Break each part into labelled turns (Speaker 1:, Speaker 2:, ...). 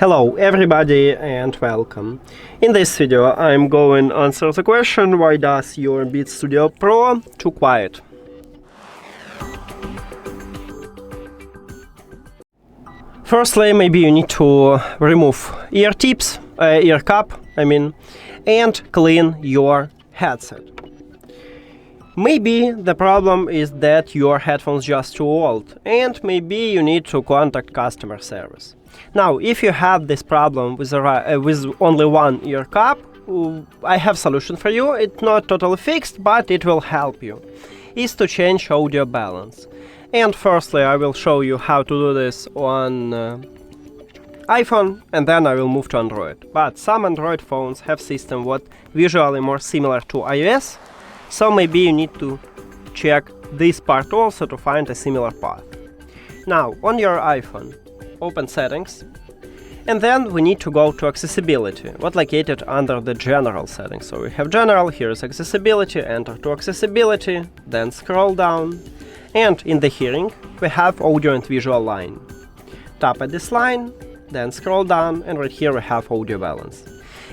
Speaker 1: Hello everybody and welcome. In this video I'm going to answer the question, why does your Beat Studio Pro too quiet? Firstly, maybe you need to remove ear tips, ear cup, and clean your headset. Maybe the problem is that your headphones just too old, and maybe you need to contact customer service. Now, if you have this problem with only one ear cup, I have solution for you. It's not totally fixed, but it will help you. Is to change audio balance. And firstly, I will show you how to do this on iPhone, and then I will move to Android. But some Android phones have system what visually more similar to iOS, so maybe you need to check this part also to find a similar path. Now, on your iPhone, open Settings, and then we need to go to Accessibility, what located under the General settings. So we have General, here is Accessibility, enter to Accessibility, then scroll down, and in the hearing we have Audio and Visual line. Tap at this line, then scroll down, and right here we have Audio Balance.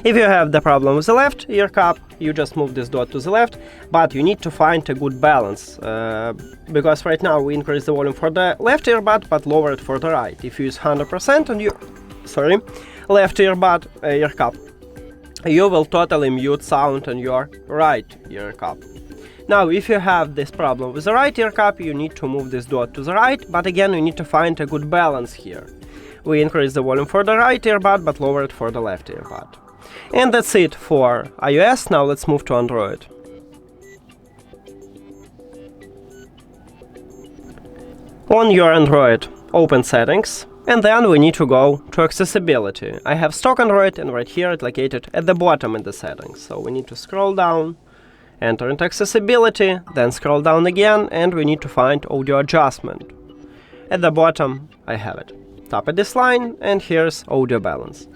Speaker 1: If you have the problem with the left ear cup, you just move this dot to the left, but you need to find a good balance, because right now we increase the volume for the left earbud, but lower it for the right. If you use 100% on your left earbud, ear cup, you will totally mute sound on your right ear cup. Now, if you have this problem with the right ear cup, you need to move this dot to the right, but again you need to find a good balance here. We increase the volume for the right earbud, but lower it for the left earbud. And that's it for iOS. Now let's move to Android. On your Android, open Settings, and then we need to go to Accessibility. I have stock Android, and right here it's located at the bottom in the settings. So we need to scroll down, enter into Accessibility, then scroll down again, and we need to find Audio Adjustment. At the bottom, I have it. Tap at this line, and here's Audio Balance.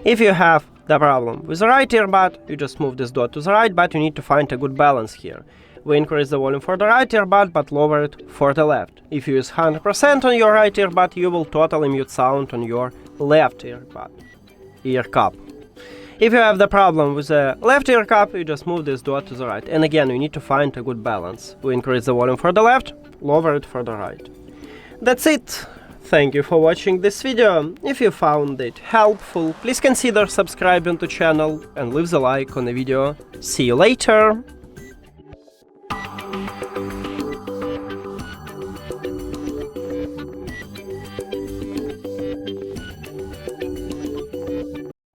Speaker 1: If you have the problem with the right earbud, you just move this dot to the right, but you need to find a good balance here. We increase the volume for the right earbud, but lower it for the left. If you use 100% on your right earbud, you will totally mute sound on your left ear cup. If you have the problem with the left ear cup, you just move this dot to the right. And again, you need to find a good balance. We increase the volume for the left, lower it for the right. That's it. Thank you for watching this video. If you found it helpful, please consider subscribing to the channel and leave the like on the video. See you later!